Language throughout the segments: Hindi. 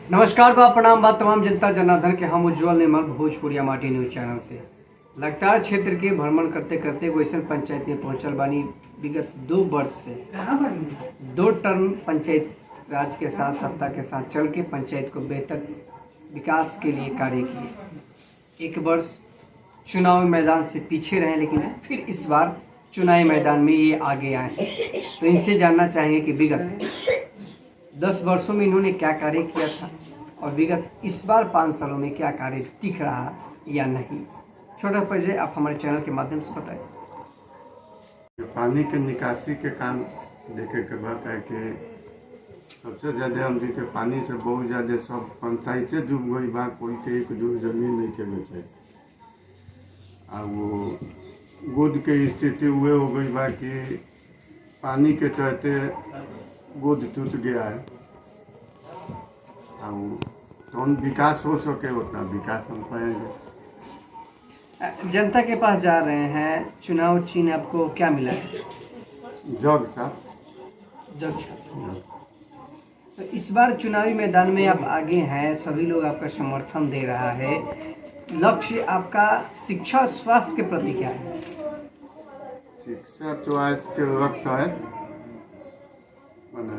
नमस्कार बा प्रणाम बा तमाम जनता जनार्दन के हम उज्जवल निर्मल भोजपुरिया माटी न्यूज चैनल से लगातार क्षेत्र के भ्रमण करते करते वैसन पंचायत में पहुंचल बानी। विगत 2 वर्ष से 2 टर्म पंचायत राज के साथ सत्ता के साथ चल के पंचायत को बेहतर विकास के लिए कार्य किए। 1 वर्ष चुनावी मैदान से पीछे रहे, लेकिन फिर इस बार चुनावी मैदान में ये आगे आए। तो इनसे जानना चाहेंगे कि विगत 10 वर्षों में इन्होंने क्या कार्य किया था और विगत इस बार 5 सालों में क्या कार्य दिख रहा या नहीं। छोटा परिचय आप हमारे चैनल के माध्यम से बताएं। पानी के निकासी के काम देखे के बाद है कि सबसे ज़्यादा हम के पानी से बहुत ज़्यादा सब पंचायत से डूब गई बा। कोई के एक जो जमीन नहीं के बचे आ वो गोद के स्थिति हुए हो गई बा कि पानी के चलते गोद टूट गया है। तो विकास हो सके उतना विकास हम पाएंगे। जनता के पास जा रहे हैं, चुनाव चिन्ह आपको क्या मिला है? जग साहब जग। तो इस बार चुनावी मैदान में आप आगे हैं, सभी लोग आपका समर्थन दे रहा है। लक्ष्य आपका शिक्षा और स्वास्थ्य के प्रति क्या है? शिक्षा चॉइस के लक्ष्य है मैंने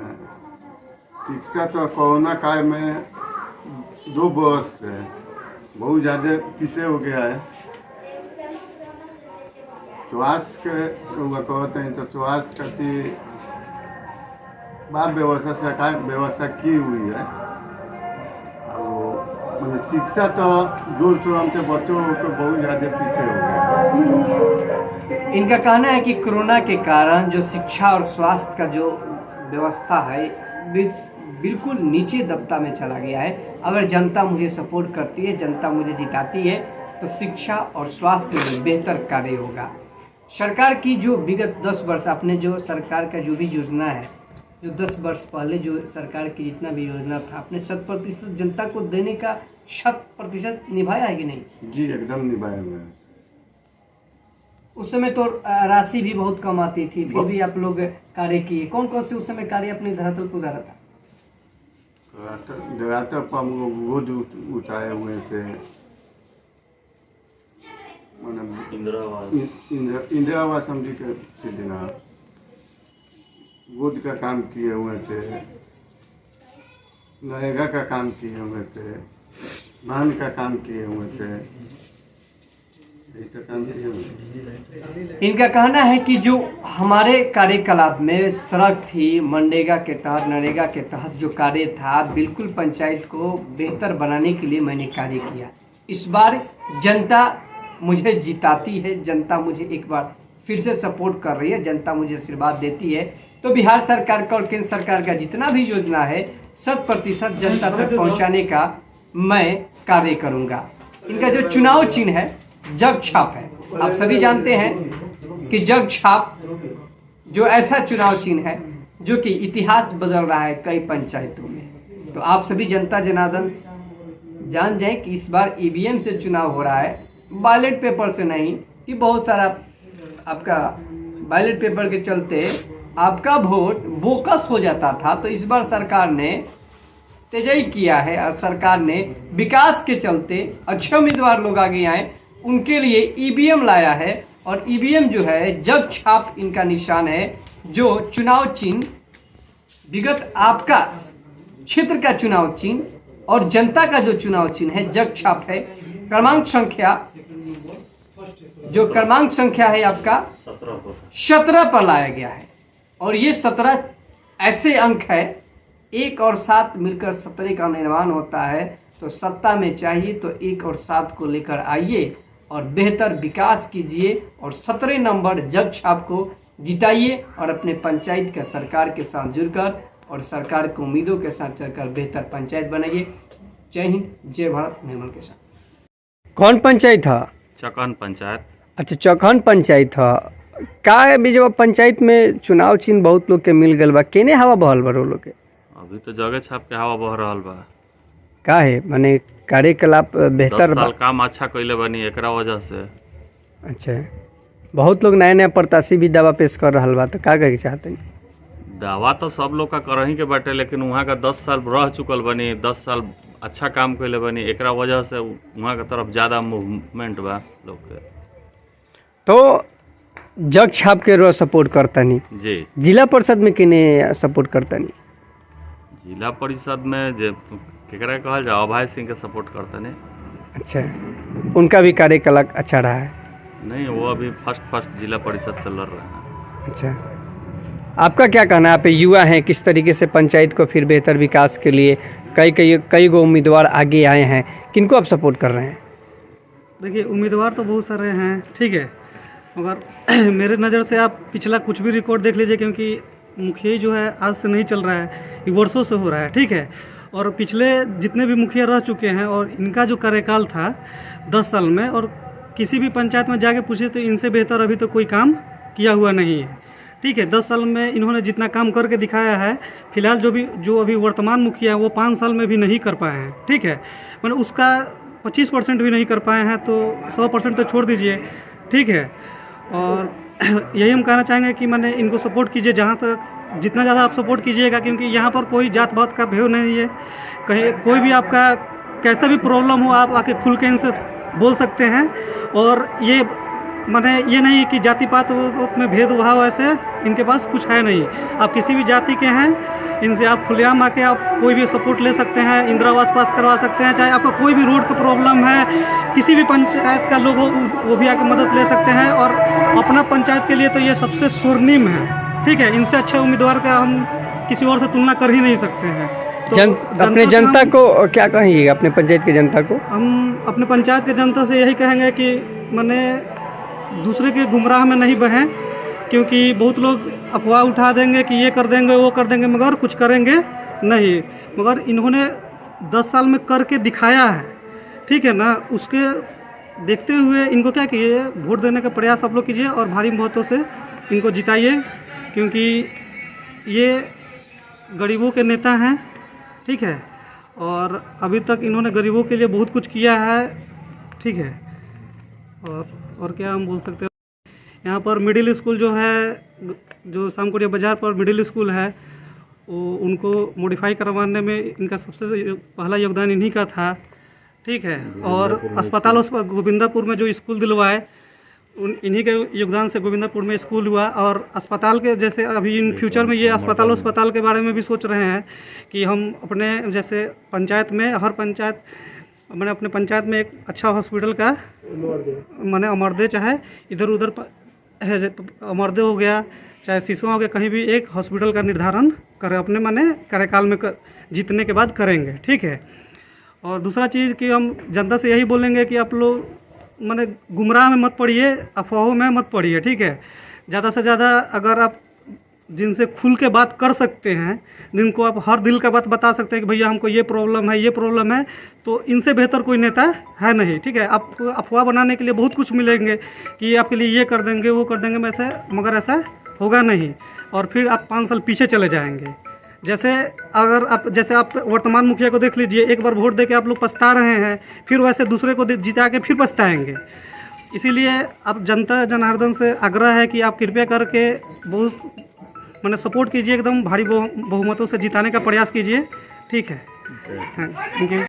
शिक्षा तो कोरोना काल में 2 वर्ष से बहुत ज़्यादा पीछे हो गया है। स्वास्थ्य के कहते हैं तो स्वास्थ्य करती बात व्यवस्था सरकार व्यवस्था की हुई है। और मैंने शिक्षा तो जोर शोर से बच्चों को बहुत ज़्यादा पीछे हो गया। इनका कहना है कि कोरोना के कारण जो शिक्षा और स्वास्थ्य का जो व्यवस्था है बिल्कुल नीचे दबता में चला गया है। अगर जनता मुझे सपोर्ट करती है, जनता मुझे जिताती है, तो शिक्षा और स्वास्थ्य में बेहतर कार्य होगा। सरकार की जो विगत 10 वर्ष आपने जो सरकार का जो भी योजना है, जो 10 वर्ष पहले जो सरकार की जितना भी योजना था, आपने 100% जनता को देने का 100% निभाया है कि नहीं? जी एकदम निभाया हुआ है। उस समय तो राशि भी बहुत कम आती थी, फिर भी आप लोग कार्य किए। कौन कौन से उस समय कार्य अपने धरातल पर उतारा था? धरातल पर हम लोग गोद उठाए हुए थे, इंदिरा आवास हम जी के सिद्धना गोद का काम किए हुए थे, नरेगा का काम किए हुए थे, धान का काम किए हुए थे। इनका कहना है कि जो हमारे कार्यकलाप में सड़क थी, मनरेगा के तहत, नरेगा के तहत जो कार्य था, बिल्कुल पंचायत को बेहतर बनाने के लिए मैंने कार्य किया। इस बार जनता मुझे जिताती है, जनता मुझे एक बार फिर से सपोर्ट कर रही है, जनता मुझे आशीर्वाद देती है, तो बिहार सरकार का और केंद्र सरकार का जितना भी योजना है 100% जनता तक पहुंचाने का मैं कार्य करूंगा। इनका जो चुनाव चिन्ह है जग छाप है। आप सभी जानते हैं कि जग छाप जो ऐसा चुनाव चिन्ह है जो कि इतिहास बदल रहा है कई पंचायतों में। तो आप सभी जनता जनार्दन जान जाएं कि इस बार ईवीएम से चुनाव हो रहा है, बैलेट पेपर से नहीं। कि बहुत सारा आपका बैलेट पेपर के चलते आपका वोट बोकस हो जाता था। तो इस बार सरकार ने तेजी किया है और सरकार ने विकास के चलते अच्छे उम्मीदवार लोग आगे आए, उनके लिए ईवीएम लाया है। और ईवीएम जो है जग छाप इनका निशान है। जो चुनाव चिन्ह विगत आपका क्षेत्र का चुनाव चिन्ह और जनता का जो चुनाव चिन्ह है जग छाप है। क्रमांक संख्या है आपका 17 पर लाया गया है। और ये 17 ऐसे अंक है, 1 और 7 मिलकर 17 का निर्माण होता है। तो सत्ता में चाहिए तो 1 और 7 को लेकर आइए और बेहतर विकास कीजिए और 17 नंबर जग छाप को जिताइए और अपने पंचायत के सरकार के साथ जुड़कर और सरकार की उम्मीदों के साथ चलकर बेहतर पंचायत बनाइए। जय हिंद, जय भारत। निर्मल के साथ। कौन पंचायत था? चकन पंचायत। अच्छा, चौखन पंचायत था। का अभी जब पंचायत में चुनाव चिन्ह बहुत लोग के मिल गल बा, केने हवा बहल बा लोग के? अभी तो जगह छाप के हवा बह रहल बा। का है माने कार्यकलाप बेहतर 10 साल काम अच्छा कैले बनी एकरा वजह से। अच्छा, बहुत लोग नया नया प्रत्याशी भी दावा पेश कर रहा बा, तो का कहे चाहते हैं? दावा तो सब लोग का करही के बाटे, लेकिन वहाँ का 10 साल रह चुकल बनी, 10 साल अच्छा काम कैले बनी, एकरा वजह से वहाँ के तरफ ज़्यादा मूवमेंट बा लोग के। तो जग छाप के रो सपोर्ट करतनी, जी जिला परिषद में किने सपोर्ट करतनी? जिला परिषद में जे केकरा कहल जा, अभय सिंह के सपोर्ट करते ने। अच्छा, उनका भी कार्यकाल अच्छा रहा है? नहीं, वो अभी फर्स्ट जिला परिषद से लड़ रहे हैं। अच्छा, आपका क्या कहना है? आप युवा हैं, किस तरीके से पंचायत को फिर बेहतर विकास के लिए कई गो उम्मीदवार आगे आए हैं, किनको आप सपोर्ट कर रहे हैं? देखिए, उम्मीदवार तो बहुत सारे हैं, ठीक है, मगर मेरे नज़र से आप पिछला कुछ भी रिकॉर्ड देख लीजिए, क्योंकि मुखिया जो है आज से नहीं चल रहा है, ये वर्षों से हो रहा है, ठीक है। और पिछले जितने भी मुखिया रह चुके हैं और इनका जो कार्यकाल था 10 साल में, और किसी भी पंचायत में जाके पूछिए तो इनसे बेहतर अभी तो कोई काम किया हुआ नहीं है, ठीक है। 10 साल में इन्होंने जितना काम करके दिखाया है, फिलहाल जो अभी वर्तमान मुखिया है वो 5 साल में भी नहीं कर पाए हैं, ठीक है। मतलब उसका 25% भी नहीं कर पाए हैं, तो 100% तो छोड़ दीजिए, ठीक है। और यही हम कहना चाहेंगे कि मैंने इनको सपोर्ट कीजिए, जहाँ तक जितना ज़्यादा आप सपोर्ट कीजिएगा, क्योंकि यहाँ पर कोई जात पात का भेद नहीं है। कहीं कोई भी आपका कैसा भी प्रॉब्लम हो, आप आके खुल के इनसे बोल सकते हैं। और ये माने ये नहीं कि जाति पात में भेदभाव ऐसे इनके पास कुछ है नहीं। आप किसी भी जाति के हैं, इनसे आप खुलेआम आके आप कोई भी सपोर्ट ले सकते हैं, इंदिरा आवास पास करवा सकते हैं। चाहे आपका कोई भी रोड का प्रॉब्लम है, किसी भी पंचायत का लोग हो, वो भी आके मदद ले सकते हैं। और अपना पंचायत के लिए तो ये सबसे स्वर्णिम है, ठीक है। इनसे अच्छे उम्मीदवार का हम किसी और से तुलना कर ही नहीं सकते हैं। तो अपने जनता को क्या कहेंगे, अपने पंचायत की जनता को? हम अपने पंचायत के जनता से यही कहेंगे कि मैंने दूसरे के गुमराह में नहीं बहें, क्योंकि बहुत लोग अफवाह उठा देंगे कि ये कर देंगे वो कर देंगे, मगर कुछ करेंगे नहीं। मगर इन्होंने 10 साल में करके दिखाया है, ठीक है ना। उसके देखते हुए इनको क्या कीजिए, वोट देने का प्रयास आप लोग कीजिए और भारी मतों से इनको जिताइए, क्योंकि ये गरीबों के नेता हैं, ठीक है। और अभी तक इन्होंने गरीबों के लिए बहुत कुछ किया है, ठीक है। और क्या हम बोल सकते हैं, यहाँ पर मिडिल स्कूल जो है, जो शामकोरिया बाज़ार पर मिडिल स्कूल है, वो उनको मॉडिफाई करवाने में इनका सबसे पहला योगदान इन्हीं का था, ठीक है। और अस्पताल गोविंदापुर में जो स्कूल दिलवाए, इन्हीं के योगदान से गोविंदापुर में स्कूल हुआ। और अस्पताल के जैसे अभी इन फ्यूचर में ये अस्पताल के बारे में भी सोच रहे हैं कि हम अपने जैसे पंचायत में, हर पंचायत मैंने अपने पंचायत में एक अच्छा हॉस्पिटल का मैंने अमरदे, चाहे इधर उधर अमरदे हो गया, चाहे सिसवा हो गया, कहीं भी एक हॉस्पिटल का निर्धारण करें, अपने माने कार्यकाल में जीतने के बाद करेंगे, ठीक है। और दूसरा चीज़ कि हम जनता से यही बोलेंगे कि आप लोग माने गुमराह में मत पड़िए, अफवाहों में मत पड़िए, ठीक है। ज़्यादा से ज़्यादा अगर आप जिनसे खुल के बात कर सकते हैं, जिनको आप हर दिल का बात बता सकते हैं कि भैया हमको ये प्रॉब्लम है, ये प्रॉब्लम है, तो इनसे बेहतर कोई नेता है नहीं, ठीक है। आपको अफवाह बनाने के लिए बहुत कुछ मिलेंगे कि आपके लिए ये कर देंगे वो कर देंगे, मगर ऐसा होगा नहीं। और फिर आप 5 साल पीछे चले जाएंगे। जैसे आप वर्तमान मुखिया को देख लीजिए, एक बार वोट दे के आप लोग पछता रहे हैं, फिर वैसे दूसरे को जिता के फिर पछताएंगे। इसीलिए आप जनता जनार्दन से आग्रह है कि आप कृपया करके बहुत मैंने सपोर्ट कीजिए, एकदम भारी बहुमतों से जिताने का प्रयास कीजिए, ठीक है। Thank you.